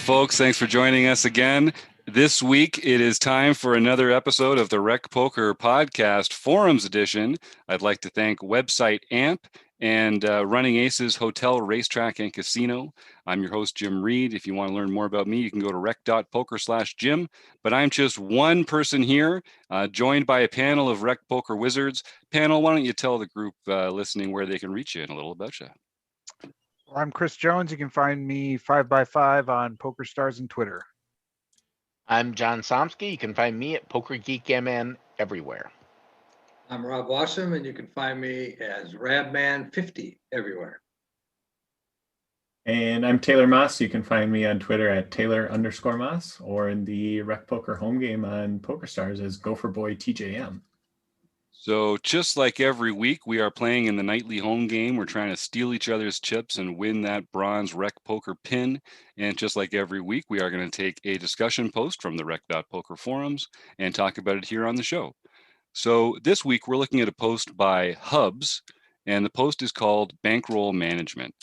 folks. Thanks for joining us again. This week, it is time for another episode of the Rec Poker Podcast Forums Edition. I'd like to thank website AMP and Running Aces Hotel, Racetrack, and Casino. I'm your host, Jim Reed. If you want to learn more about me, you can go to rec.poker/Jim. But I'm just one person here, joined by a panel of Rec Poker Wizards. Panel, why don't you tell the group listening where they can reach you and a little about you? Well, I'm Chris Jones. You can find me 5x5 on PokerStars and Twitter. I'm John Somsky. You can find me at Poker Geek MN everywhere. I'm Rob Washam, and you can find me as Rabman50 everywhere. And I'm Taylor Moss. You can find me on Twitter at Taylor_Moss or in the Rec Poker home game on PokerStars as Gopherboy TJM. So just like every week, we are playing in the nightly home game. We're trying to steal each other's chips and win that bronze Rec Poker pin. And just like every week, we are going to take a discussion post from the Rec.Poker forums and talk about it here on the show. So this week, we're looking at a post by Hubs, and the post is called Bankroll Management.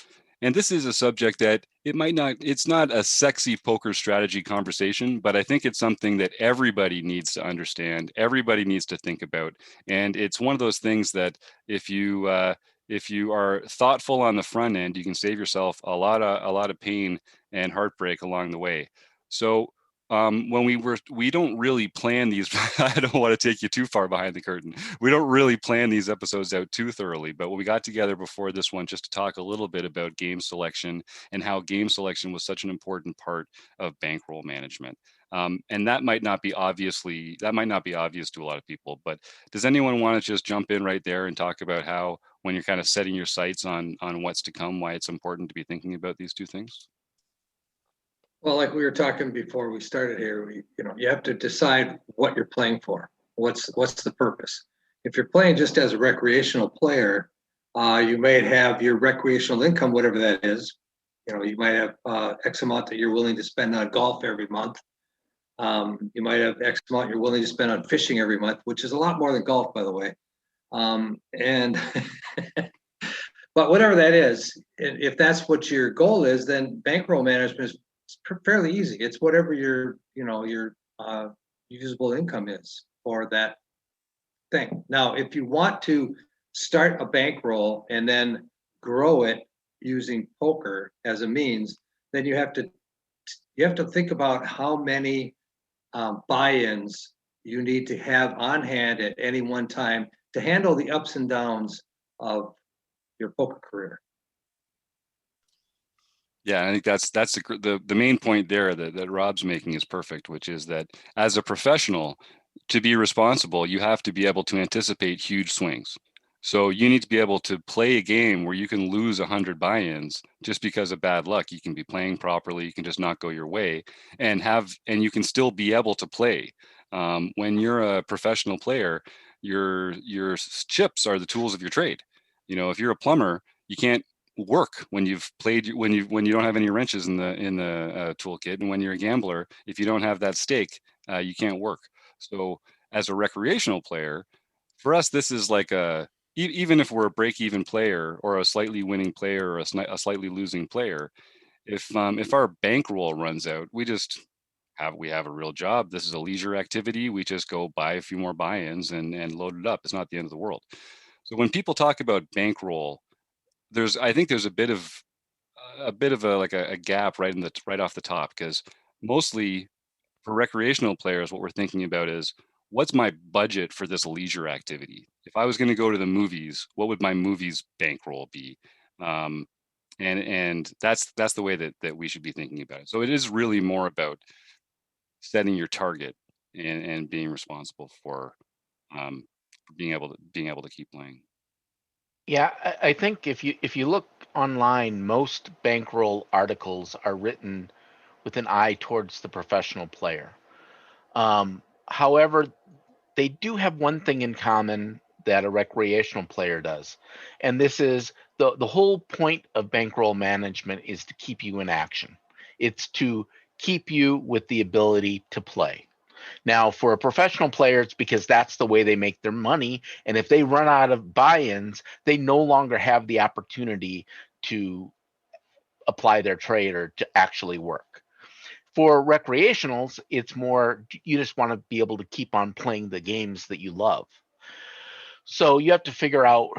And this is a subject that it's not a sexy poker strategy conversation, but I think it's something that everybody needs to understand, everybody needs to think about. And it's one of those things that if you are thoughtful on the front end, you can save yourself a lot of pain and heartbreak along the way. So when we don't really plan these, I don't want to take you too far behind the curtain. We don't really plan these episodes out too thoroughly, but we got together before this one just to talk a little bit about game selection and how game selection was such an important part of bankroll management. And that might not be obvious to a lot of people, but does anyone want to just jump in right there and talk about how, when you're kind of setting your sights on what's to come, why it's important to be thinking about these two things? Well, like we were talking before we started here, you have to decide what you're playing for. What's the purpose? If you're playing just as a recreational player, you might have your recreational income, whatever that is. You might have X amount that you're willing to spend on golf every month. You might have X amount you're willing to spend on fishing every month, which is a lot more than golf, by the way. But whatever that is, if that's what your goal is, then bankroll management is fairly easy. It's whatever your usable income is for that thing. Now, if you want to start a bankroll and then grow it using poker as a means, then you have to think about how many buy-ins you need to have on hand at any one time to handle the ups and downs of your poker career. Yeah, I think that's the main point there that Rob's making is perfect, which is that as a professional, to be responsible, you have to be able to anticipate huge swings. So you need to be able to play a game where you can lose 100 buy-ins just because of bad luck. You can be playing properly, you can just not go your way, and you can still be able to play. When you're a professional player, your chips are the tools of your trade. If you're a plumber, you can't work when you don't have any wrenches in the toolkit, and when you're a gambler, if you don't have that stake, you can't work. So as a recreational player, for us, this is like even if we're a break-even player or a slightly winning player or a slightly losing player, if our bankroll runs out, we have a real job. This is a leisure activity. We just go buy a few more buy-ins and load it up. It's not the end of the world. So when people talk about bankroll, I think there's a bit of a gap right off the top, because mostly for recreational players, what we're thinking about is, what's my budget for this leisure activity? If I was going to go to the movies, what would my movies bankroll be? And that's the way that we should be thinking about it. So it is really more about setting your target and being responsible for being able to keep playing. Yeah, I think if you look online, most bankroll articles are written with an eye towards the professional player. However, they do have one thing in common that a recreational player does, and this is the whole point of bankroll management is to keep you in action. It's to keep you with the ability to play. Now, for a professional player, it's because that's the way they make their money. And if they run out of buy-ins, they no longer have the opportunity to apply their trade or to actually work. For recreationals, it's more you just want to be able to keep on playing the games that you love. So you have to figure out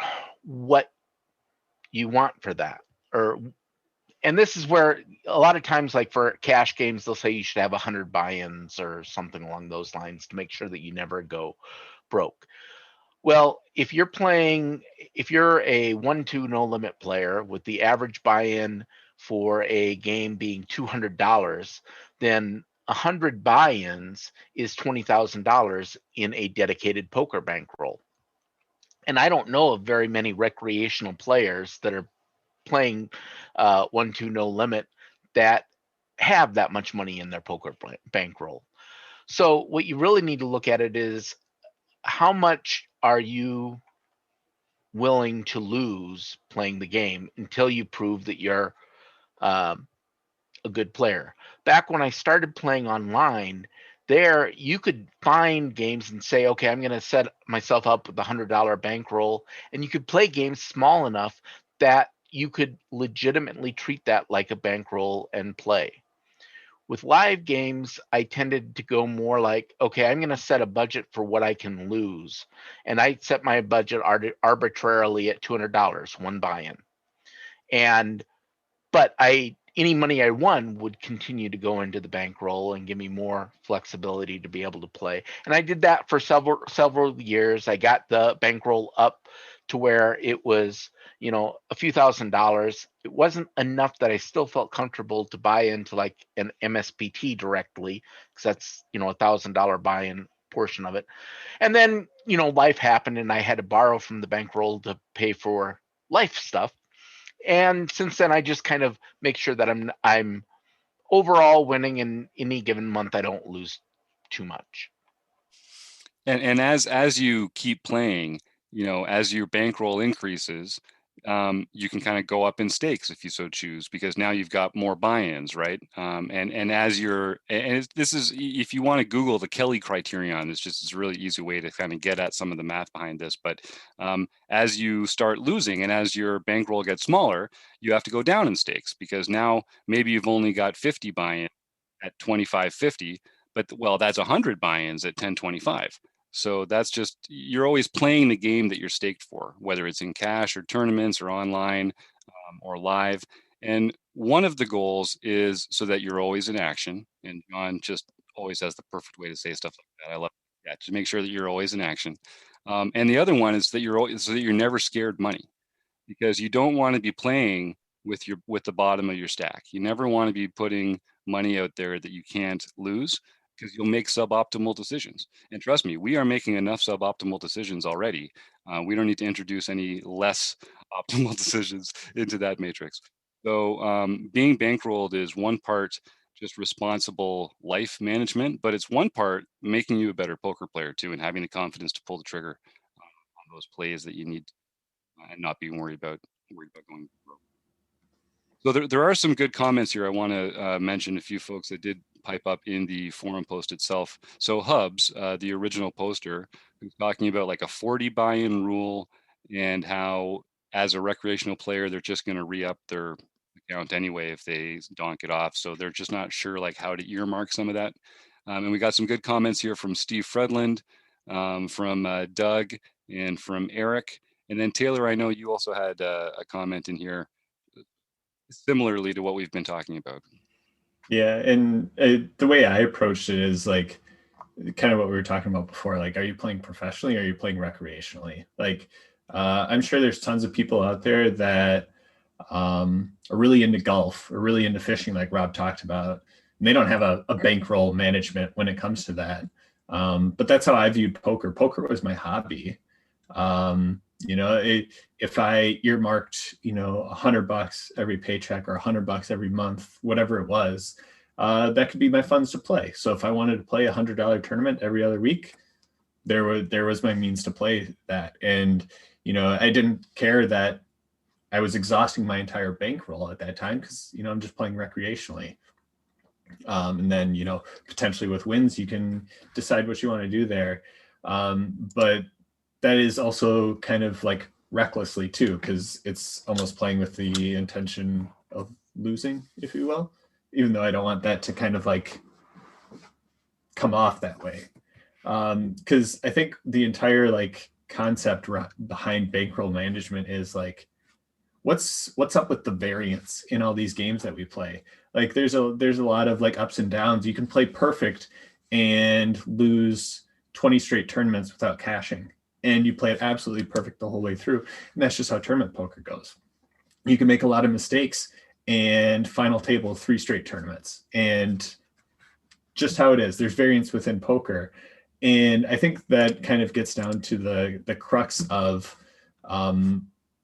what you want for that. And this is where a lot of times, like for cash games, they'll say you should have 100 buy-ins or something along those lines to make sure that you never go broke. Well, if you're a 1-2 no limit player with the average buy-in for a game being $200, then 100 buy-ins is $20,000 in a dedicated poker bankroll. And I don't know of very many recreational players that are playing 1-2 no limit that have that much money in their poker bankroll. So what you really need to look at it is, how much are you willing to lose playing the game until you prove that you're a good player. Back when I started playing online, there you could find games and say, okay, I'm going to set myself up with a $100 bankroll, and you could play games small enough that you could legitimately treat that like a bankroll and play. With live games, I tended to go more like, okay, I'm going to set a budget for what I can lose. And I set my budget arbitrarily at $200, one buy-in. But any money I won would continue to go into the bankroll and give me more flexibility to be able to play. And I did that for several years. I got the bankroll up to where it was, a few $1,000s. It wasn't enough that I still felt comfortable to buy into like an MSPT directly, because that's, $1,000 buy-in portion of it. And then, life happened and I had to borrow from the bankroll to pay for life stuff. And since then, I just kind of make sure that I'm overall winning in any given month. I don't lose too much. And as you keep playing, as your bankroll increases, you can kind of go up in stakes if you so choose, because now you've got more buy-ins, right? This is, if you want to Google the Kelly criterion, it's a really easy way to kind of get at some of the math behind this. But as you start losing and as your bankroll gets smaller, you have to go down in stakes, because now maybe you've only got 50 buy-in at 25.50, but that's 100 buy-ins at 10.25. So that's just, you're always playing the game that you're staked for, whether it's in cash or tournaments or online or live. And one of the goals is so that you're always in action. And John just always has the perfect way to say stuff like that. I love that, to make sure that you're always in action. And the other one is that you're never scared money, because you don't want to be playing with the bottom of your stack. You never want to be putting money out there that you can't lose, because you'll make suboptimal decisions. And trust me, we are making enough suboptimal decisions already. We don't need to introduce any less optimal decisions into that matrix. So being bankrolled is one part just responsible life management, but it's one part making you a better poker player too, and having the confidence to pull the trigger on those plays that you need, and not being worried about going broke. So there are some good comments here. I want to mention a few folks that did pipe up in the forum post itself. So Hubs, the original poster, who's talking about like a 40 buy-in rule, and how as a recreational player, they're just going to re-up their account anyway if they donk it off. So they're just not sure like how to earmark some of that. And we got some good comments here from Steve Fredland, from Doug, and from Eric. And then Taylor, I know you also had a comment in here similarly to what we've been talking about. Yeah, and the way I approached it is like kind of what we were talking about before. Like, are you playing professionally or are you playing recreationally? Like, I'm sure there's tons of people out there that are really into golf or really into fishing, like Rob talked about, and they don't have a bankroll management when it comes to that. But that's how I viewed poker. Poker was my hobby. If I earmarked, $100 every paycheck or $100 every month, whatever it was, that could be my funds to play. So if I wanted to play $100 tournament every other week, there was my means to play that. And, I didn't care that I was exhausting my entire bankroll at that time, because, I'm just playing recreationally. And then, potentially with wins, you can decide what you want to do there. But that is also kind of like recklessly too, because it's almost playing with the intention of losing, if you will. even though I don't want that to kind of like come off that way. Because I think the entire like concept behind bankroll management is like, what's up with the variance in all these games that we play? Like there's a lot of like ups and downs. You can play perfect and lose 20 straight tournaments without cashing, and you play it absolutely perfect the whole way through. And that's just how tournament poker goes. You can make a lot of mistakes and final table 3 straight tournaments, and just how it is. There's variance within poker. And I think that kind of gets down to the crux of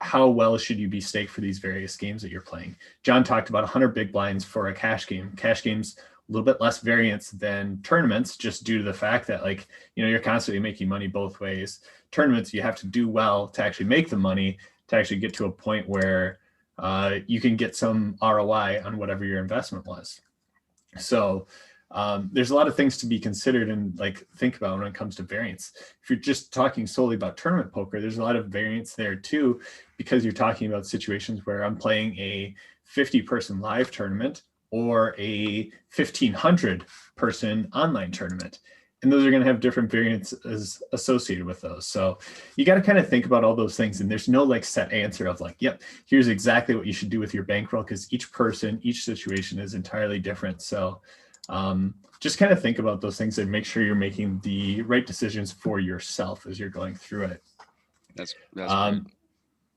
how well should you be staked for these various games that you're playing. John talked about 100 big blinds for a cash game. Cash games, a little bit less variance than tournaments, just due to the fact that, like, you know, you're constantly making money both ways. Tournaments, you have to do well to actually make the money, to actually get to a point where you can get some ROI on whatever your investment was. So there's a lot of things to be considered and like think about when it comes to variance. If you're just talking solely about tournament poker, there's a lot of variance there too, because you're talking about situations where I'm playing a 50-person live tournament or a 1,500 person online tournament. And those are going to have different variances associated with those. So you got to kind of think about all those things. And there's no like set answer of like, yep, here's exactly what you should do with your bankroll, because each person, each situation is entirely different. So just kind of think about those things and make sure you're making the right decisions for yourself as you're going through it. That's great.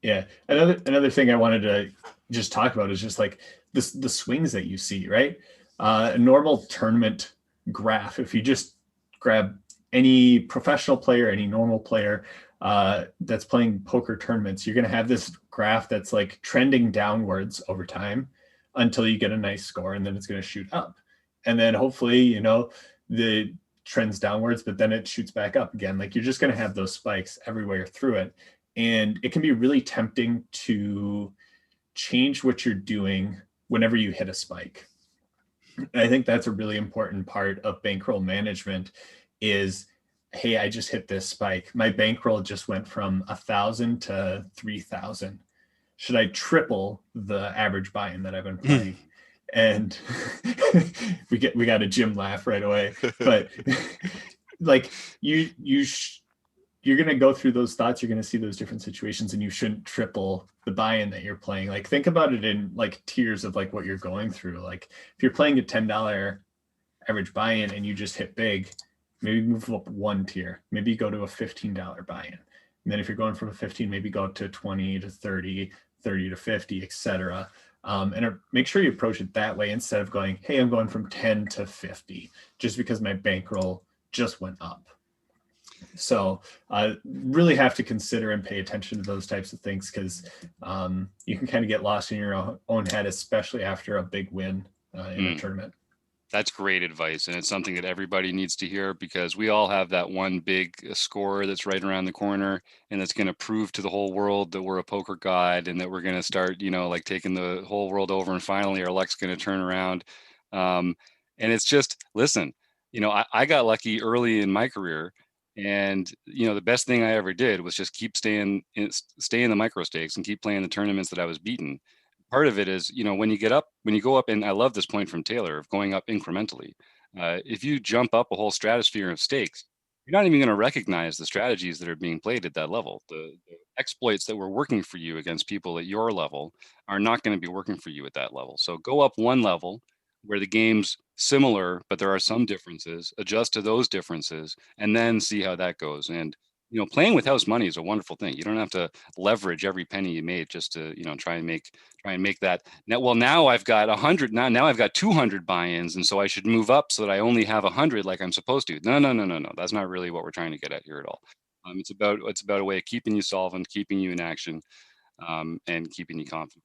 Yeah. Another thing I wanted to just talk about is just like the swings that you see, right? A normal tournament graph, if you just grab any professional player, any normal player that's playing poker tournaments, you're going to have this graph that's like trending downwards over time until you get a nice score, and then it's going to shoot up. And then hopefully, you know, the trends downwards, but then it shoots back up again. Like you're just going to have those spikes everywhere through it. And it can be really tempting to change what you're doing whenever you hit a spike. I think that's a really important part of bankroll management is, hey, I just hit this spike. My bankroll just went from 1,000 to 3,000. Should I triple the average buy-in that I've been playing? And we got a Jim laugh right away. But like you're going to go through those thoughts. You're going to see those different situations, and you shouldn't triple the buy-in that you're playing. Like think about it in like tiers of like what you're going through. Like if you're playing a $10 average buy-in and you just hit big, maybe move up one tier. Maybe go to a $15 buy-in. And then if you're going from a 15, maybe go up to 20 to 30, 30 to 50, etc. And make sure you approach it that way instead of going, hey, I'm going from 10 to 50 just because my bankroll just went up. So really have to consider and pay attention to those types of things, because you can kind of get lost in your own head, especially after a big win in a tournament. That's great advice. And it's something that everybody needs to hear, because we all have that one big score that's right around the corner, and that's going to prove to the whole world that we're a poker god, and that we're going to start, you know, like taking the whole world over, and finally our luck's going to turn around. And it's just, listen, you know, I got lucky early in my career, and, you know, the best thing I ever did was just stay in the micro stakes and keep playing the tournaments that I was beating. Part of it is, you know, when you go up, and I love this point from Taylor of going up incrementally. If you jump up a whole stratosphere of stakes, you're not even going to recognize the strategies that are being played at that level. The exploits that were working for you against people at your level are not going to be working for you at that level. So go up one level where the game's similar, but there are some differences, adjust to those differences, and then see how that goes. And, you know, playing with house money is a wonderful thing. You don't have to leverage every penny you made just to, you know, try and make that. Now I've got 100. Now I've got 200 buy-ins, and so I should move up so that I only have 100 like I'm supposed to. No. That's not really what we're trying to get at here at all. It's about a way of keeping you solvent, keeping you in action, and keeping you confident.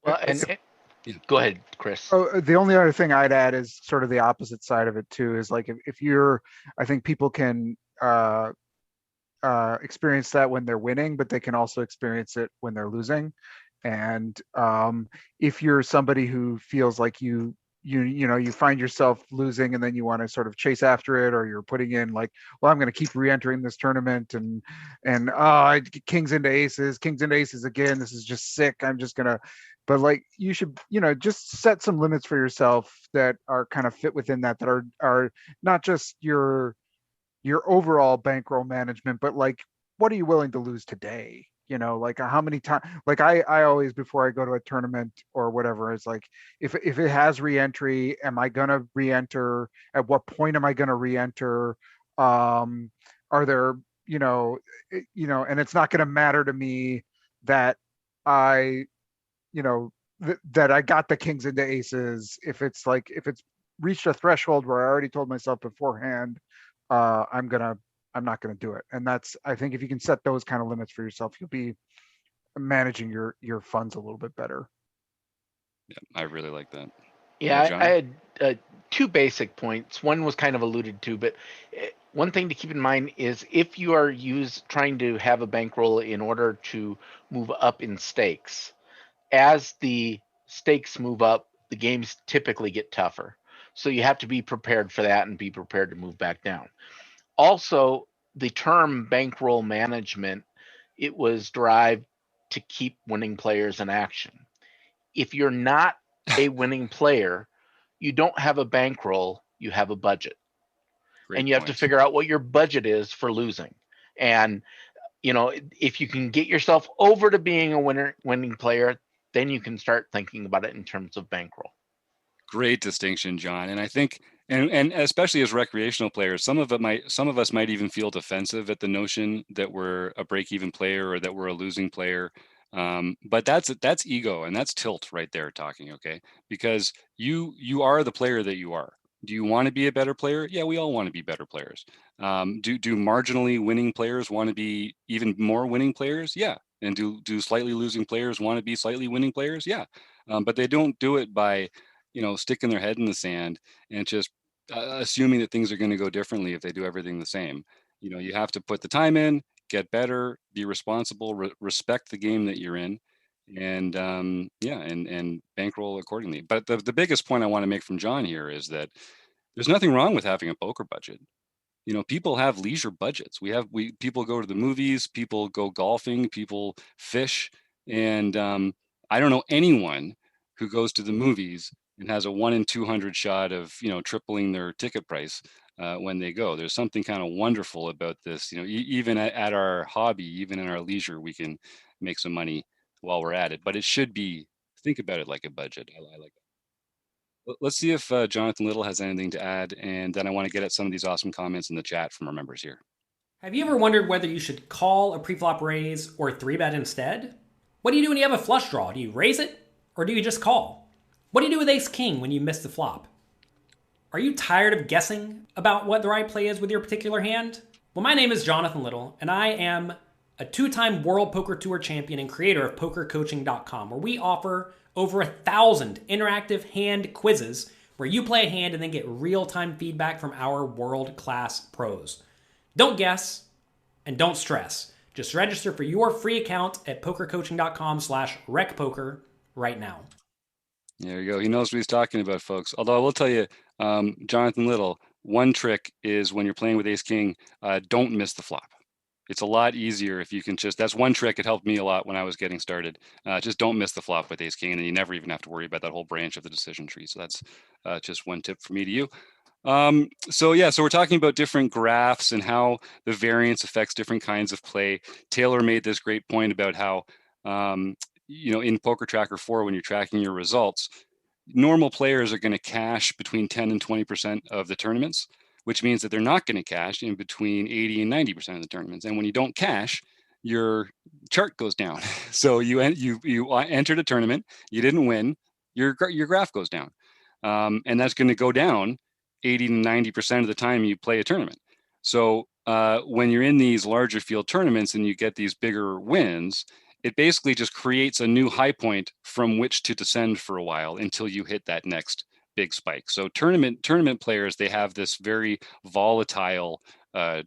Well, go ahead, Chris. Oh, the only other thing I'd add is sort of the opposite side of it too, is like if you're, I think people can experience that when they're winning, but they can also experience it when they're losing. And if you're somebody who feels like you find yourself losing, and then you want to sort of chase after it, or you're putting in like, well, I'm going to keep re-entering this tournament, and kings into aces again, this is just sick, I'm just going to but like you should, just set some limits for yourself that are kind of fit within that are not just your overall bankroll management, but like what are you willing to lose today? Like how many times, like I always, before I go to a tournament or whatever, it's like if it has reentry, am I gonna re-enter? At what point am I gonna re-enter? Are there, and it's not gonna matter to me that I, that I got the kings into aces. If it's reached a threshold where I already told myself beforehand, uh, I'm gonna I'm not gonna do it. And that's, I think, if you can set those kind of limits for yourself, you'll be managing your funds a little bit better. Yeah, I really like that. Yeah, I John? had two basic points. One was kind of alluded to, but one thing to keep in mind is if you are trying to have a bankroll in order to move up in stakes, as the stakes move up, the games typically get tougher. So you have to be prepared for that and be prepared to move back down. Also, the term bankroll management, it was derived to keep winning players in action. If you're not a winning player, you don't have a bankroll, you have a budget. And Great you have to point. figure out what your budget is for losing. And if you can get yourself over to being a winning player, then you can start thinking about it in terms of bankroll. Great distinction, John. And I think, and especially as recreational players, some of us might even feel defensive at the notion that we're a break-even player or that we're a losing player. But that's ego and that's tilt right there talking, okay? Because you are the player that you are. Do you want to be a better player? Yeah, we all want to be better players. Do marginally winning players want to be even more winning players? Yeah. And do slightly losing players want to be slightly winning players? Yeah. But they don't do it by sticking their head in the sand and just assuming that things are going to go differently if they do everything the same. You have to put the time in, get better, be responsible, respect the game that you're in, and yeah, and bankroll accordingly. But the biggest point I want to make from John here is that there's nothing wrong with having a poker budget. People have leisure budgets. We people go to the movies, people go golfing, people fish, and I don't know anyone who goes to the movies and has a 1 in 200 shot of tripling their ticket price when they go. There's something kind of wonderful about this. Even at our hobby, even in our leisure, we can make some money while we're at it. But it should be, think about it like a budget. I like that. Let's see if Jonathan Little has anything to add, and then I want to get at some of these awesome comments in the chat from our members here. Have you ever wondered whether you should call a preflop raise or 3-bet instead? What do you do when you have a flush draw? Do you raise it or do you just call? What do you do with ace king when you miss the flop? Are you tired of guessing about what the right play is with your particular hand? Well, my name is Jonathan Little, and I am a 2-time World Poker Tour champion and creator of PokerCoaching.com, where we offer over 1,000 interactive hand quizzes where you play a hand and then get real-time feedback from our world-class pros. Don't guess and don't stress. Just register for your free account at PokerCoaching.com/recpoker right now. There you go. He knows what he's talking about, folks. Although I will tell you, Jonathan Little, one trick is when you're playing with ace king, don't miss the flop. It's a lot easier if you can that's one trick. It helped me a lot when I was getting started. Just don't miss the flop with ace king, and then you never even have to worry about that whole branch of the decision tree. So that's just one tip for me to you. So we're talking about different graphs and how the variance affects different kinds of play. Taylor made this great point about how, in Poker Tracker 4, when you're tracking your results, normal players are going to cash between 10 and 20% of the tournaments, which means that they're not going to cash in between 80 and 90% of the tournaments. And when you don't cash, your chart goes down. So you entered a tournament, you didn't win, your graph goes down. And that's going to go down 80 to 90% of the time you play a tournament. So when you're in these larger field tournaments and you get these bigger wins, it basically just creates a new high point from which to descend for a while until you hit that next big spike. So tournament players, they have this very volatile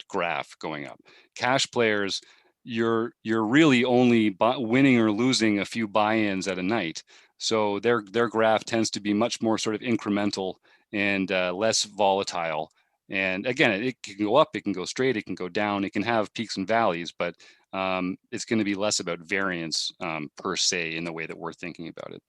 graph going up. Cash players, you're really only winning or losing a few buy-ins at a night. So their graph tends to be much more sort of incremental and less volatile. And again, it can go up, it can go straight, it can go down, it can have peaks and valleys, but it's going to be less about variance per se in the way that we're thinking about it.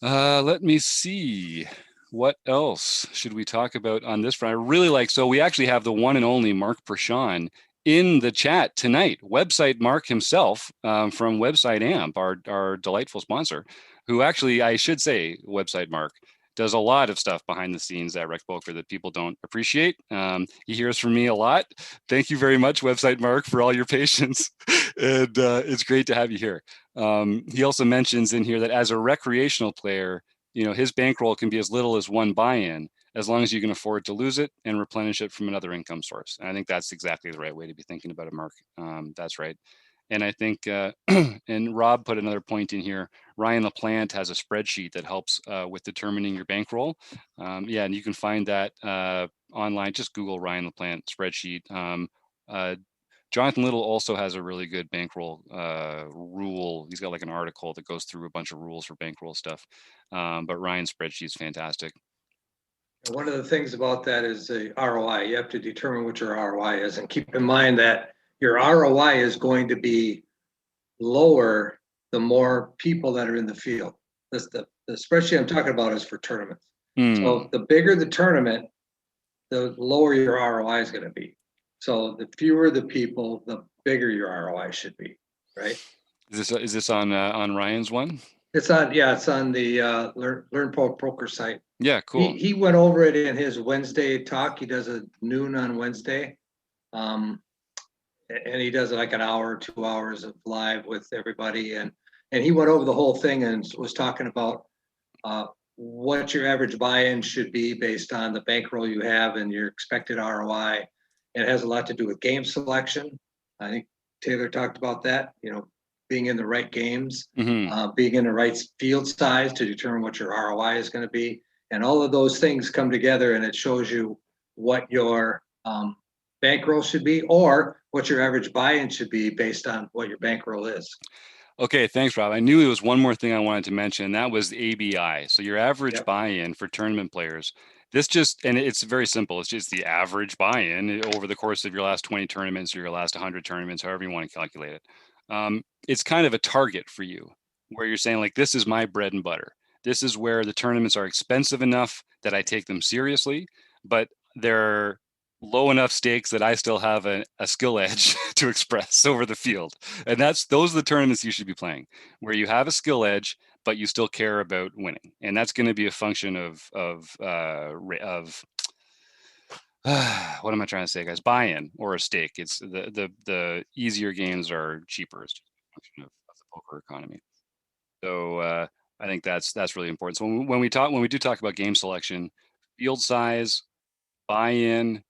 Let me see. What else should we talk about on this front? I really like, so we actually have the one and only Mark Prashon in the chat tonight. Website Mark himself from Website Amp, our delightful sponsor, who actually, I should say, Website Mark does a lot of stuff behind the scenes at Rec Poker that people don't appreciate. He hears from me a lot. Thank you very much, Website Mark, for all your patience. And it's great to have you here. He also mentions in here that as a recreational player, his bankroll can be as little as one buy-in, as long as you can afford to lose it and replenish it from another income source. And I think that's exactly the right way to be thinking about it, Mark. That's right. And I think, and Rob put another point in here, Ryan LaPlante has a spreadsheet that helps with determining your bankroll. Yeah, and you can find that online. Just Google Ryan LaPlante spreadsheet. Jonathan Little also has a really good bankroll rule. He's got like an article that goes through a bunch of rules for bankroll stuff. But Ryan's spreadsheet is fantastic. One of the things about that is the ROI. You have to determine what your ROI is, and keep in mind that your ROI is going to be lower the more people that are in the field. The spreadsheet I'm talking about is for tournaments. So the bigger the tournament, the lower your ROI is going to be. So the fewer the people, the bigger your ROI should be, right? Is this on Ryan's one? It's on the Learn Poker site. Yeah, cool. He went over it in his Wednesday talk. He does a noon on Wednesday. And he does like an hour, 2 hours of live with everybody. And he went over the whole thing and was talking about what your average buy-in should be based on the bankroll you have and your expected ROI. It has a lot to do with game selection. I think Taylor talked about that, being in the right games, being in the right field size to determine what your ROI is going to be. And all of those things come together and it shows you what your bankroll should be or what your average buy-in should be based on what your bankroll is. Okay, thanks, Rob. I knew there was one more thing I wanted to mention, and that was the ABI. So your average buy-in for tournament players. And it's very simple. It's just the average buy-in over the course of your last 20 tournaments or your last 100 tournaments, however you want to calculate it. It's kind of a target for you where you're saying like, this is my bread and butter. This is where the tournaments are expensive enough that I take them seriously, but they're low enough stakes that I still have a skill edge to express over the field. And those are the tournaments you should be playing, where you have a skill edge, but you still care about winning. And that's going to be a function of what am I trying to say, guys? Buy-in or a stake. It's the easier games are cheaper. It's just a function of the poker economy. So I think that's really important. So when we do talk about game selection, field size, buy-in,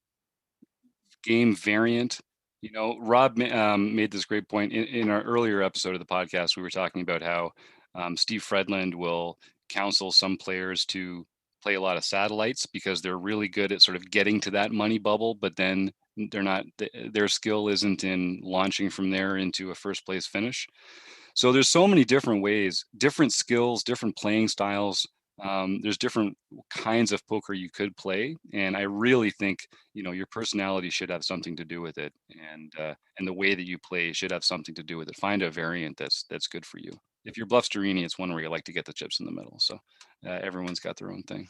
game variant, Rob made this great point in our earlier episode of the podcast. We were talking about how Steve Fredland will counsel some players to play a lot of satellites because they're really good at sort of getting to that money bubble, but then their skill isn't in launching from there into a first place finish. So there's so many different ways, different skills, different playing styles. There's different kinds of poker you could play, and I really think your personality should have something to do with it, and the way that you play should have something to do with it. Find a variant that's good for you. If you're Bluff Sterini, it's one where you like to get the chips in the middle. So everyone's got their own thing.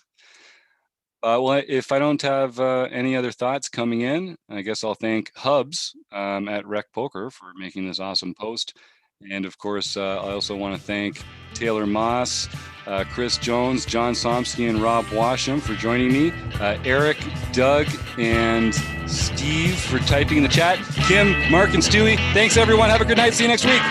Well, if I don't have any other thoughts coming in, I guess I'll thank Hubs at Rec Poker for making this awesome post. And of course, I also want to thank Taylor Moss, Chris Jones, John Somsky, and Rob Washam for joining me. Eric, Doug, and Steve for typing in the chat. Kim, Mark, and Stewie, thanks everyone. Have a good night. See you next week.